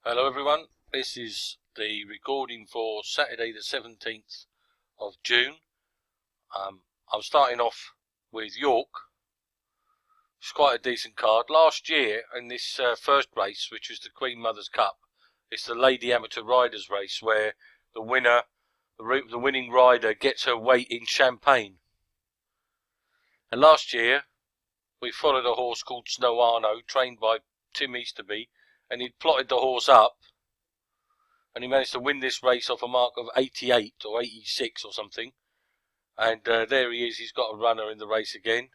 Hello everyone, this is the recording for Saturday the 17th of June. I'm starting off with York. It's quite a decent card. Last year in this first race, which was the Queen Mother's Cup, it's the Lady Amateur Riders race where the winning rider gets her weight in champagne. And last year we followed a horse called Snow Arno, trained by Tim Easterby, and he'd plotted the horse up. And he managed to win this race off a mark of 88 or 86 or something. And there he is, he's got a runner in the race again.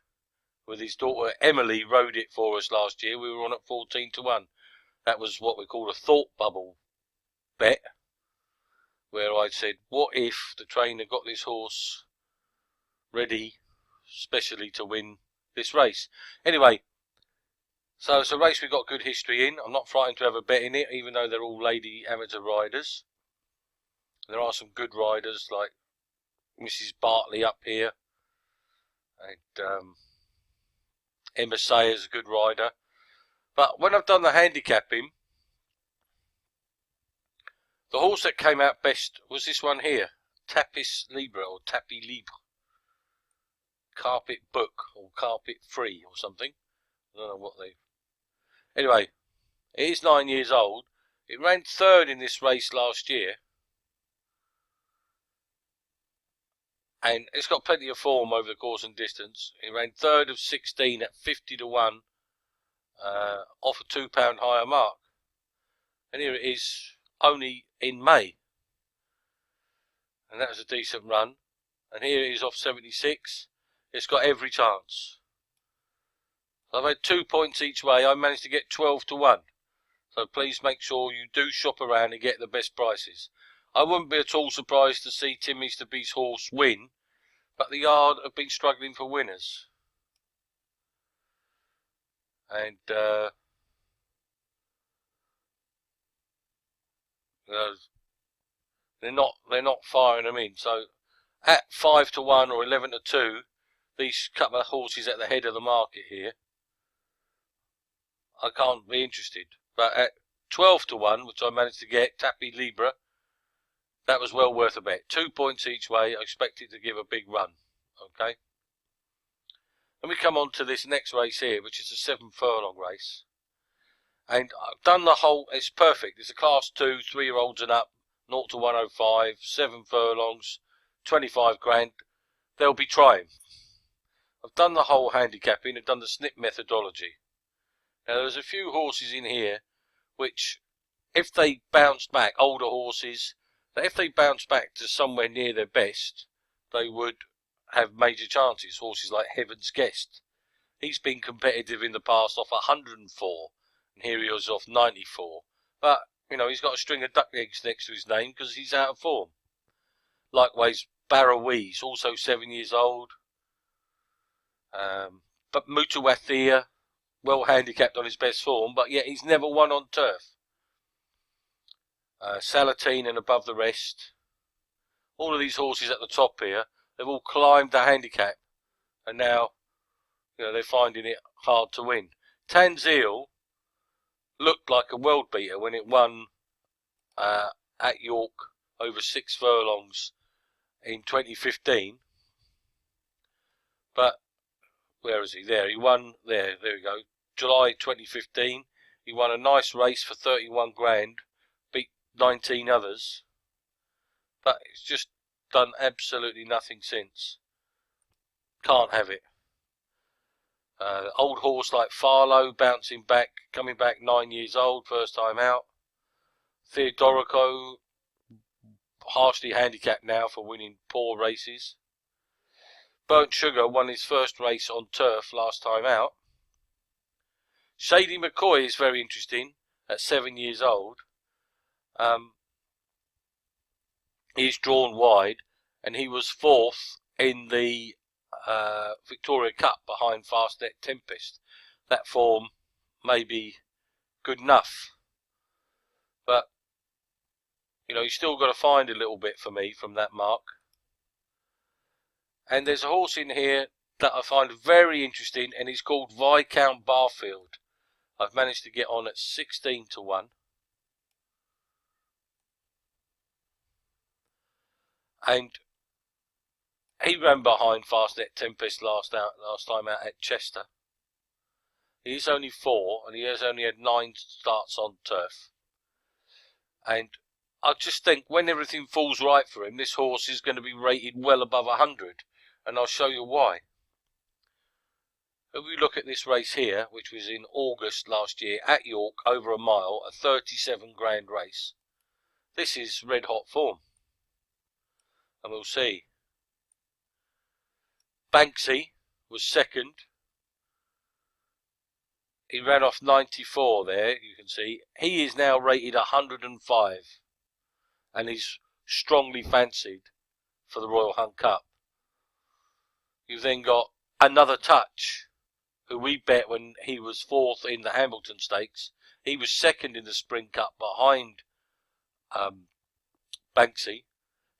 With his daughter Emily rode it for us last year. We were on at 14 to 1. That was what we call a thought bubble bet, where I said, what if the trainer got this horse ready specially to win this race? Anyway, so it's a race we've got good history in. I'm not frightened to have a bet in it, even though they're all lady amateur riders. There are some good riders like Mrs. Bartley up here, and Emma Sayers, a good rider. But when I've done the handicapping, the horse that came out best was this one here, Tapis Libre or Tapis Libre, Carpet Book or Carpet Free or something. I don't know what they. Anyway, it is 9 years old. It ran third in this race last year. And it's got plenty of form over the course and distance. It ran third of 16 at 50 to 1 off a £2 higher mark. And here it is only in May. And that was a decent run. And here it is off 76. It's got every chance. I've had 2 points each way. I managed to get 12 to 1. So please make sure you do shop around and get the best prices. I wouldn't be at all surprised to see Tim Easterby's horse win, but the yard have been struggling for winners. And they're not firing them in. So at 5 to 1 or 11 to 2, these couple of horses at the head of the market here, I can't be interested. But at 12 to 1, which I managed to get, Tapis Libre, that was well worth a bet. 2 points each way. I expect it to give a big run. Okay. Let me come on to this next race here, which is a 7 furlong race. And I've done the whole, it's perfect. It's a class 2, 3-year-olds and up, 0 to 105, 7 furlongs, 25 grand. They'll be trying. I've done the whole handicapping. I've done the snip methodology. Now there's a few horses in here which, if they bounce back, older horses, that if they bounce back to somewhere near their best, they would have major chances. Horses like Heaven's Guest. He's been competitive in the past off 104, and here he is off 94. But, you know, he's got a string of duck eggs next to his name because he's out of form. Likewise, Barrowees, also 7 years old. But Mutawathia, well handicapped on his best form, but yet he's never won on turf. Salatine and above the rest. All of these horses at the top here, they've all climbed the handicap, and now, you know, they're finding it hard to win. Tanzil looked like a world beater when it won at York over 6 furlongs in 2015. But where is he? There, he won. There we go. July 2015. He won a nice race for 31 grand. Beat 19 others. But it's just done absolutely nothing since. Can't have it. Old horse like Farlow bouncing back, coming back 9 years old, first time out. Theodorico, harshly handicapped now for winning poor races. Burnt Sugar won his first race on turf last time out. Shady McCoy is very interesting at 7 years old. He's drawn wide, and he was 4th in the Victoria Cup behind Fastnet Tempest. That form may be good enough, but you know, you still got to find a little bit for me from that mark. And there's a horse in here that I find very interesting, and he's called Viscount Barfield. I've managed to get on at 16 to 1. and he ran behind Fastnet Tempest last time out at Chester. He's only 4, and he has only had 9 starts on turf. And I just think when everything falls right for him, this horse is going to be rated well above 100, and I'll show you why. If we look at this race here, which was in August last year at York, over a mile, a 37 grand race, this is red hot form, and we'll see. Banksy was second. He ran off 94 there, you can see. He is now rated 105, and he's strongly fancied for the Royal Hunt Cup. You've then got Another Touch, who we bet when he was 4th in the Hambleton Stakes. He was 2nd in the Spring Cup behind Banksy.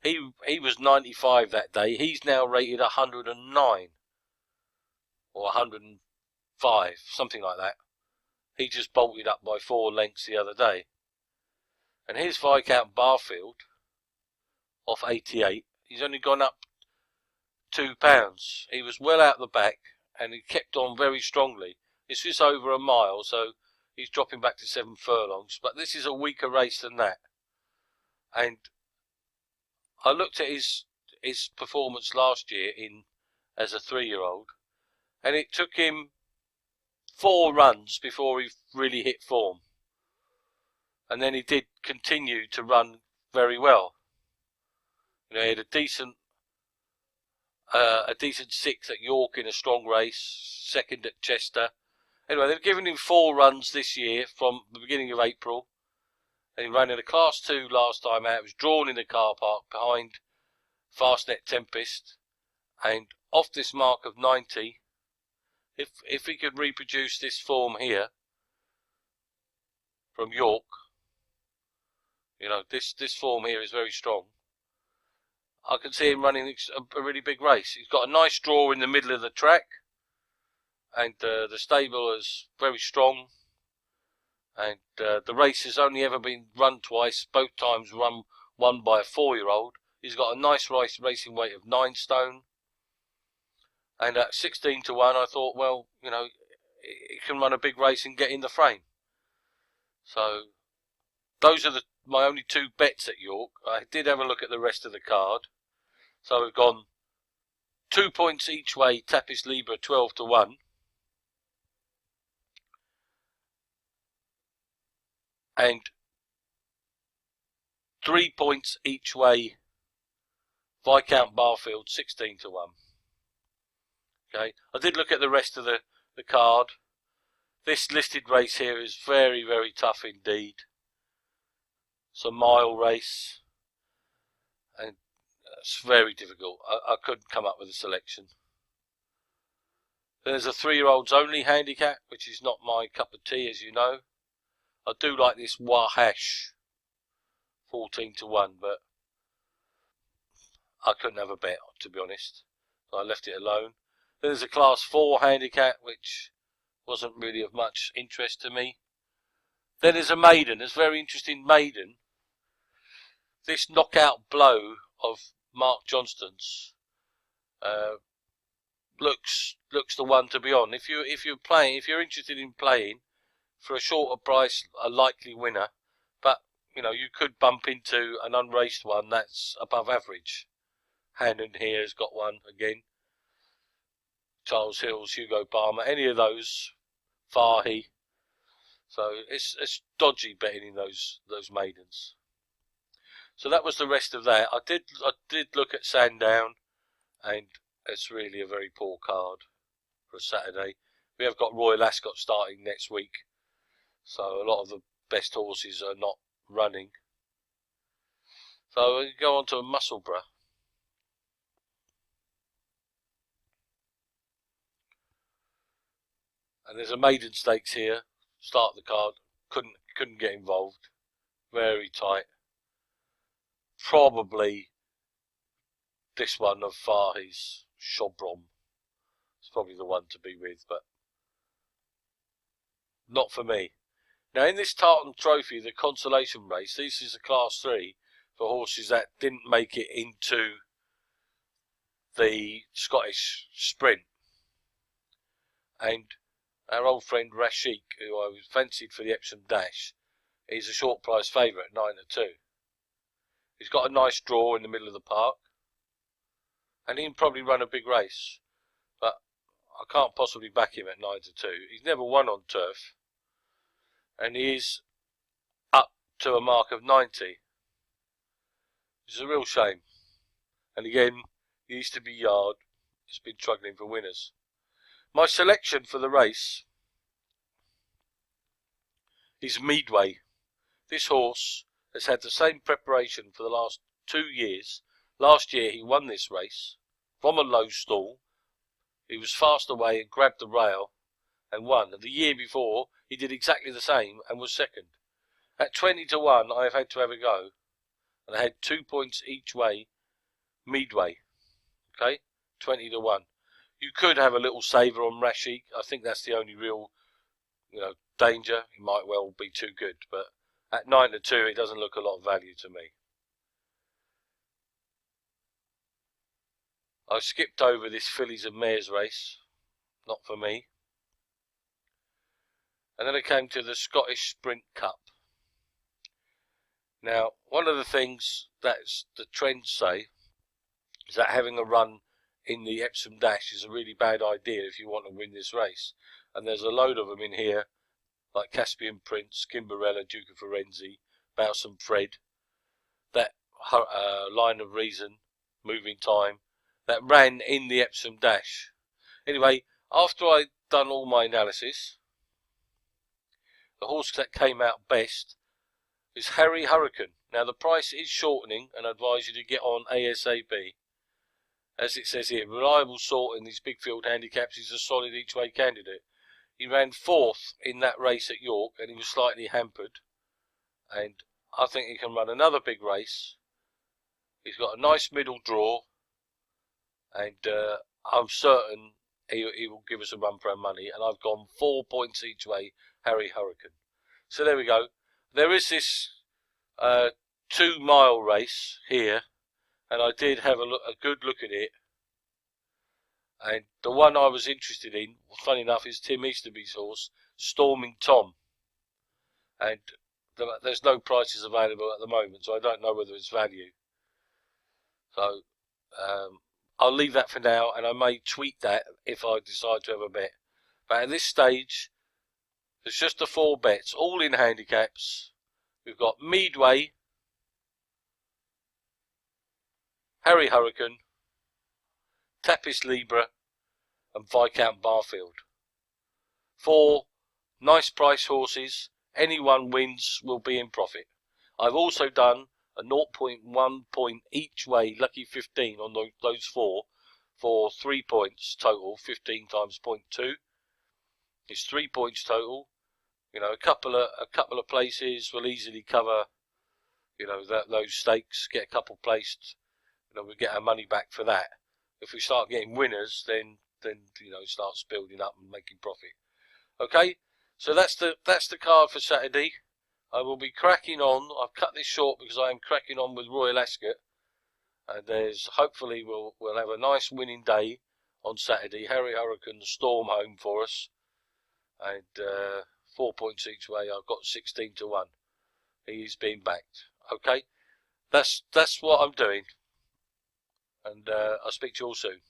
He was 95 that day. He's now rated 109 or 105, something like that. He just bolted up by 4 lengths the other day. And here's Viscount Barfield off 88. He's only gone up £2. He was well out the back, and he kept on very strongly. This is over a mile, so he's dropping back to 7 furlongs. But this is a weaker race than that. And I looked at his performance last year as a 3-year-old, and it took him 4 runs before he really hit form. And then he did continue to run very well. You know, he had a decent 6th at York in a strong race, 2nd at Chester. Anyway, they've given him 4 runs this year from the beginning of April. And he ran in a Class 2 last time out. It was drawn in the car park behind Fastnet Tempest. And off this mark of 90, if he could reproduce this form here from York, you know, this form here is very strong. I can see him running a really big race. He's got a nice draw in the middle of the track, and the stable is very strong. And the race has only ever been run twice, both times won by a 4-year-old. He's got a nice racing weight of 9 stone. And at 16 to 1, I thought, well, you know, he can run a big race and get in the frame. So those are my only 2 bets at York. I did have a look at the rest of the card. So we've gone 2 points each way, Tapis Libre 12 to 1. And 3 points each way, Viscount Barfield 16 to 1. Okay, I did look at the rest of the card. This listed race here is very, very tough indeed. It's a mile race, and it's very difficult. I couldn't come up with a selection. There's a 3-year-olds only handicap, which is not my cup of tea, as you know. I do like this Wahash 14 to 1, but I couldn't have a bet, to be honest. So I left it alone. Then there's a Class 4 handicap, which wasn't really of much interest to me. Then there's a maiden. There's a very interesting maiden. This Knockout Blow of Mark Johnston's looks the one to be on. If you're interested in playing for a shorter price, a likely winner. But you know, you could bump into an unraced one that's above average. Hannon here has got one again. Charles Hills, Hugo Palmer, any of those, Fahy. So it's dodgy betting in those maidens. So that was the rest of that. I did look at Sandown, and it's really a very poor card for a Saturday. We have got Royal Ascot starting next week, so a lot of the best horses are not running. So we go on to Musselburgh. And there's a maiden stakes here. Start the card. Couldn't get involved. Very tight. Probably this one of Fahy's, Chobrom. It's probably the one to be with, but not for me. Now in this Tartan Trophy, the consolation race, this is a Class 3. for horses that didn't make it into the Scottish Sprint. And our old friend Rashik, who I was fancied for the Epsom Dash, is a short price favourite at 9-2. He's got a nice draw in the middle of the park, and he can probably run a big race, but I can't possibly back him at 9-2. He's never won on turf, and he is up to a mark of 90. It's a real shame. And again, he used to be yard. He's been struggling for winners. My selection for the race is Meadway. This horse has had the same preparation for the last 2 years. Last year he won this race from a low stall. He was fast away and grabbed the rail and won. And the year before he did exactly the same and was second. At 20-1 I have had to have a go. And I had 2 points each way. Meadway. Okay? 20-1. You could have a little saver on Rashik. I think that's the only real, danger. He might well be too good, but at 9-2, it doesn't look a lot of value to me. I skipped over this fillies and mares race. Not for me. And then I came to the Scottish Sprint Cup. Now, one of the things that the trends say is that having a run in the Epsom Dash is a really bad idea if you want to win this race. And there's a load of them in here, like Caspian Prince, Kimberella, Duke of Firenze, Bowsome Fred, that Line of Reason, Moving Time, that ran in the Epsom Dash. Anyway, after I'd done all my analysis, the horse that came out best is Harry Hurricane. Now the price is shortening, and I advise you to get on ASAP. As it says here, reliable sort in these big field handicaps. He's a solid each way candidate. He ran 4th in that race at York, and he was slightly hampered. And I think he can run another big race. He's got a nice middle draw, and I'm certain he will give us a run for our money. And I've gone 4 points each way, Harry Hurricane. So there we go. There is this 2-mile race here, and I did have a good look at it. And the one I was interested in, funny enough, is Tim Easterby's horse, Storming Tom. And there's no prices available at the moment, so I don't know whether it's value. So I'll leave that for now, and I may tweet that if I decide to have a bet. But at this stage, there's just the 4 bets, all in handicaps. We've got Meadway, Harry Hurricane, Tapis Libre, and Viscount Barfield. 4 nice price horses. Anyone wins will be in profit. I've also done a 0.1 point each way lucky 15 on those 4 for 3 points total. 15 times 0.2 is 3 points total. A couple of places will easily cover those stakes. Get a couple placed, we get our money back for that. If we start getting winners, then it starts building up and making profit. Okay, so that's the card for Saturday. I will be cracking on. I've cut this short because I am cracking on with Royal Ascot, and hopefully we'll have a nice winning day on Saturday. Harry Hurricane storm home for us, and 4 points each way. I've got 16-1. He's being backed. Okay, that's what I'm doing. And I'll speak to you all soon.